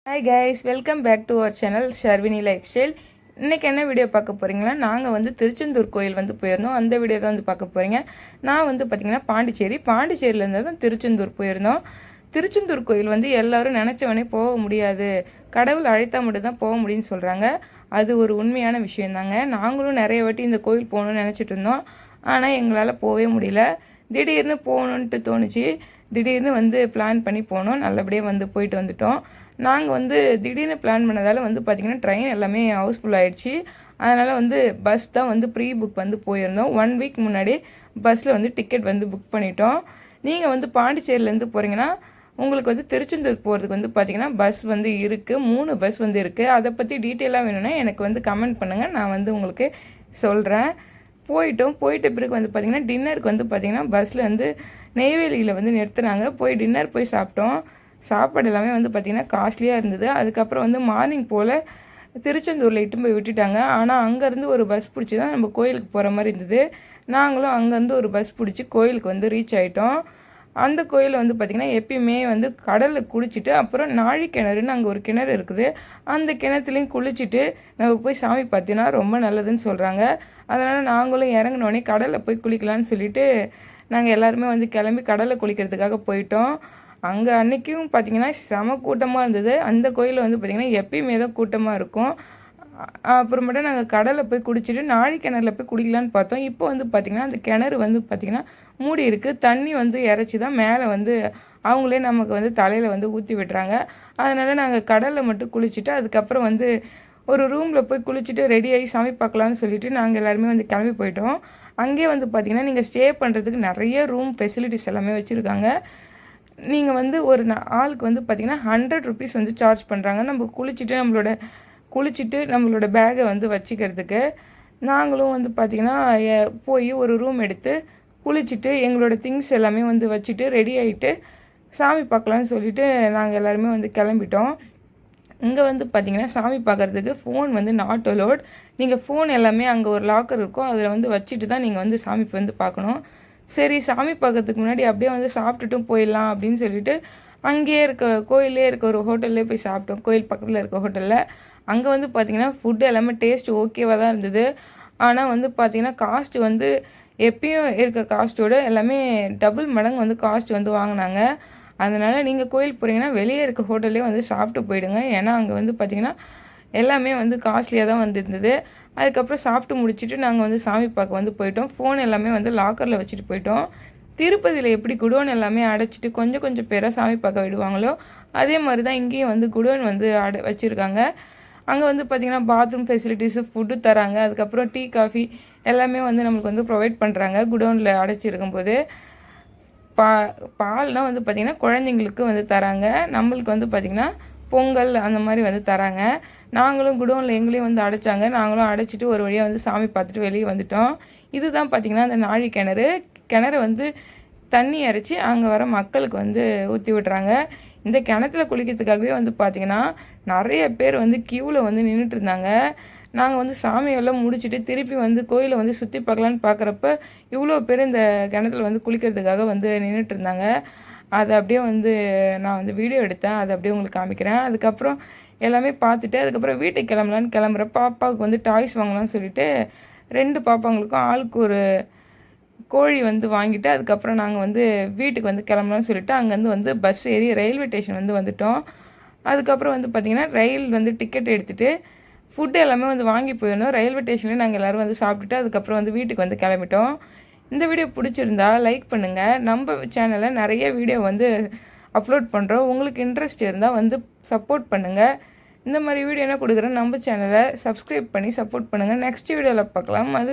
Hi guys, welcome back to our channel Sharvini lifestyle. இன்றைக்கி என்ன video பார்க்க போகிறீங்களா, நாங்கள் வந்து திருச்செந்தூர் கோயில் வந்து போயிருந்தோம். அந்த வீடியோ தான் வந்து பார்க்க போகிறீங்க. நான் வந்து பார்த்திங்கன்னா பாண்டிச்சேரியிலேருந்து தான் திருச்செந்தூர் போயிருந்தோம். திருச்செந்தூர் கோயில் வந்து எல்லோரும் நினச்சவனே போக முடியாது, கடவுள் அழைத்தா மட்டும் தான் போக முடியும்னு சொல்கிறாங்க. அது ஒரு உண்மையான விஷயந்தாங்க. நாங்களும் நிறைய வாட்டி இந்த கோயில் போகணுன்னு நினச்சிட்டு இருந்தோம். ஆனால் எங்களால் போகவே முடியல. திடீர்னு போகணுன்ட்டு தோணுச்சு. திடீர்னு வந்து பிளான் பண்ணி போனோம். நல்லபடியாக வந்து போயிட்டு வந்துட்டோம். நாங்கள் வந்து திடீர்னு பிளான் பண்ணதால் வந்து பார்த்திங்கன்னா ட்ரெயின் எல்லாமே ஹவுஸ்ஃபுல் ஆகிடுச்சு. அதனால் வந்து பஸ் தான் வந்து ப்ரீ புக் வந்து போயிருந்தோம். 1 வீக் முன்னாடி பஸ்ஸில் வந்து டிக்கெட் வந்து புக் பண்ணிட்டோம். நீங்கள் வந்து பாண்டிச்சேரியிலேருந்து போகிறீங்கன்னா உங்களுக்கு வந்து திருச்செந்தூர் போகிறதுக்கு வந்து பார்த்திங்கன்னா பஸ் வந்து இருக்குது, 3 பஸ் வந்து இருக்குது. அதை பற்றி டீட்டெயிலாக வேணும்னா எனக்கு வந்து கமெண்ட் பண்ணுங்கள், நான் வந்து உங்களுக்கு சொல்கிறேன். போயிட்ட பிறகு வந்து பார்த்திங்கன்னா டின்னருக்கு வந்து பார்த்திங்கன்னா பஸ்ஸில் வந்து நெய்வேலியில் வந்து நிறுத்துனாங்க. டின்னர் போய் சாப்பிட்டோம். சாப்பாடு எல்லாமே வந்து பார்த்திங்கன்னா காஸ்ட்லியாக இருந்தது. அதுக்கப்புறம் வந்து மார்னிங் போல் திருச்செந்தூரில் இட்டு போய் விட்டுட்டாங்க. ஆனால் அங்கேருந்து ஒரு பஸ் பிடிச்சி தான் நம்ம கோயிலுக்கு போகிற மாதிரி இருந்தது. நாங்களும் அங்கேருந்து ஒரு பஸ் பிடிச்சி கோயிலுக்கு வந்து ரீச் ஆகிட்டோம். அந்த கோயிலில் வந்து பார்த்திங்கன்னா எப்பயுமே வந்து கடலில் குளிச்சுட்டு அப்புறம் நாழி கிணறுன்னு அங்கே ஒரு கிணறு இருக்குது, அந்த கிணத்துலேயும் குளிச்சுட்டு நம்ம போய் சாமி பார்த்தீங்கன்னா ரொம்ப நல்லதுன்னு சொல்கிறாங்க. அதனால் நாங்களும் இறங்கினோடனே கடலில் போய் குளிக்கலான்னு சொல்லிவிட்டு நாங்கள் எல்லாருமே வந்து கிளம்பி கடலில் குளிக்கிறதுக்காக போயிட்டோம். அங்கே அன்றைக்கும் பார்த்திங்கன்னா செம கூட்டமாக இருந்தது. அந்த கோயிலில் வந்து பார்த்திங்கன்னா எப்பயுமே தான் கூட்டமாக இருக்கும். அப்புறமேட்டு நாங்கள் கடலில் போய் குடிச்சிட்டு நாழி கிணறுல போய் குடிக்கலான்னு பார்த்தோம். இப்போ வந்து பார்த்திங்கன்னா அந்த கிணறு வந்து பார்த்திங்கன்னா மூடி இருக்குது. தண்ணி வந்து இறச்சி தான் மேலே வந்து அவங்களே நமக்கு வந்து தலையில் வந்து ஊற்றி விட்டுறாங்க. அதனால் நாங்கள் கடலில் மட்டும் குளிச்சுட்டு அதுக்கப்புறம் வந்து ஒரு ரூமில் போய் குளிச்சுட்டு ரெடியாகி சாமி பார்க்கலான்னு சொல்லிவிட்டு நாங்கள் எல்லாருமே வந்து கிளம்பி போயிட்டோம். அங்கேயே வந்து பார்த்திங்கன்னா நீங்கள் ஸ்டே பண்ணுறதுக்கு நிறைய ரூம் ஃபெசிலிட்டிஸ் எல்லாமே வச்சுருக்காங்க. நீங்கள் வந்து ஒரு ஆளுக்கு வந்து பார்த்திங்கன்னா 100 ருபீஸ் வந்து சார்ஜ் பண்ணுறாங்க. நம்ம குளிச்சுட்டு நம்மளோட பேகை வந்து வச்சுக்கிறதுக்கு. நாங்களும் வந்து பார்த்திங்கன்னா போய் ஒரு ரூம் எடுத்து குளிச்சுட்டு எங்களோட திங்ஸ் எல்லாமே வந்து வச்சுட்டு ரெடி ஆகிட்டு சாமி பார்க்கலான்னு சொல்லிவிட்டு நாங்கள் எல்லாருமே வந்து கிளம்பிட்டோம். இங்கே வந்து பார்த்திங்கன்னா சாமி பார்க்குறதுக்கு ஃபோன் வந்து நாட் அலோட். நீங்கள் ஃபோன் எல்லாமே அங்கே ஒரு லாக்கர் இருக்கும், அதில் வந்து வச்சுட்டு தான் நீங்கள் வந்து சாமி வந்து பார்க்கணும். சரி, சாமி பார்க்கறதுக்கு முன்னாடி அப்படியே வந்து சாப்பிட்டுட்டும் போயிடலாம் அப்படின்னு சொல்லிட்டு அங்கேயே கோயிலே இருக்க ஒரு ஹோட்டல்லே போய் சாப்பிட்டோம். கோயில் பக்கத்தில் இருக்க ஹோட்டலில். அங்கே வந்து பார்த்திங்கன்னா ஃபுட்டு எல்லாமே டேஸ்ட் ஓகேவாக தான் இருந்தது. ஆனால் வந்து பார்த்திங்கன்னா காஸ்ட் வந்து எப்பயும் இருக்க காஸ்ட்டோட எல்லாமே டபுள் மடங்கு வந்து காஸ்ட் வந்து வாங்கினாங்க. அதனால் நீங்கள் கோயில் போகிறீங்கன்னா வெளியே இருக்க ஹோட்டல்லே வந்து சாப்பிட்டு போயிடுங்க. ஏன்னா அங்கே வந்து பார்த்திங்கன்னா எல்லாமே வந்து காஸ்ட்லியாக தான் வந்து இருந்தது. அதுக்கப்புறம் சாப்பிட்டு முடிச்சுட்டு நாங்கள் வந்து சாமி பார்க்க வந்து போயிட்டோம். ஃபோன் எல்லாமே வந்து லாக்கரில் வச்சுட்டு போயிட்டோம். திருப்பதியில் எப்படி குடோன் எல்லாமே அடைச்சிட்டு கொஞ்சம் கொஞ்சம் பேராக சாமி பார்க்க விடுவாங்களோ அதே மாதிரி தான் இங்கேயும் வந்து குடோன் வந்து வச்சுருக்காங்க. அங்கே வந்து பார்த்திங்கன்னா பாத்ரூம் ஃபெசிலிட்டிஸு, ஃபுட்டு தராங்க. அதுக்கப்புறம் டீ, காஃபி எல்லாமே வந்து நம்மளுக்கு வந்து ப்ரொவைட் பண்ணுறாங்க குடோனில் அடைச்சிருக்கும்போது. பால்னால் வந்து பார்த்திங்கன்னா குழந்தைங்களுக்கு வந்து தராங்க. நம்மளுக்கு வந்து பார்த்திங்கன்னா பொங்கல் அந்த மாதிரி வந்து தராங்க. நாங்களும் குடோனில் எங்களையும் வந்து அடைச்சாங்க. நாங்களும் அடைச்சிட்டு ஒரு வழியாக வந்து சாமி பார்த்துட்டு வெளியே வந்துட்டோம். இதுதான் பார்த்திங்கன்னா அந்த நாழி கிணறு வந்து தண்ணி இறைச்சி அங்கே வர மக்களுக்கு வந்து ஊற்றி விட்றாங்க. இந்த கிணத்துல குளிக்கிறதுக்காகவே வந்து பார்த்திங்கன்னா நிறைய பேர் வந்து க்யூவில் வந்து நின்றுட்டு இருந்தாங்க. நாங்கள் வந்து சாமியெல்லாம் முடிச்சுட்டு திருப்பி வந்து கோயிலை வந்து சுற்றி பார்க்கலான்னு பார்க்குறப்ப இவ்வளோ பேர் இந்த கிணத்துல வந்து குளிக்கிறதுக்காக வந்து நின்றுட்டு இருந்தாங்க. அதை அப்படியே வந்து நான் வந்து வீடியோ எடுத்தேன், அதை அப்படியே உங்களுக்கு காமிக்கிறேன். அதுக்கப்புறம் எல்லாமே பார்த்துட்டு அதுக்கப்புறம் வீட்டுக்கு கிளம்புற பாப்பாவுக்கு வந்து டாய்ஸ் வாங்கலாம்னு சொல்லிட்டு 2 பாப்பாங்களுக்கும் ஆளுக்கு ஒரு கோழி வந்து வாங்கிட்டு அதுக்கப்புறம் நாங்கள் வந்து வீட்டுக்கு வந்து கிளம்பலாம்னு சொல்லிட்டு அங்கேருந்து வந்து பஸ் ஏறி ரயில்வே ஸ்டேஷன் வந்து வந்துட்டோம். அதுக்கப்புறம் வந்து பார்த்திங்கன்னா ரயில் வந்து டிக்கெட் எடுத்துகிட்டு ஃபுட்டு எல்லாமே வந்து வாங்கி போயிருந்தோம். ரயில்வே ஸ்டேஷன்லேயே நாங்கள் எல்லோரும் வந்து சாப்பிட்டுட்டு அதுக்கப்புறம் வந்து வீட்டுக்கு வந்து கிளம்பிட்டோம். இந்த வீடியோ பிடிச்சிருந்தா லைக் பண்ணுங்கள். நம்ம சேனலில் நிறைய வீடியோ வந்து அப்லோட் பண்ணுறோம். உங்களுக்கு இன்ட்ரெஸ்ட் இருந்தால் வந்து சப்போர்ட் பண்ணுங்கள். இந்த மாதிரி வீடியோ என்ன கொடுக்குறேன், நம்ம சேனலை சப்ஸ்கிரைப் பண்ணி சப்போர்ட் பண்ணுங்கள். நெக்ஸ்ட் வீடியோவில் பார்க்கலாம். அது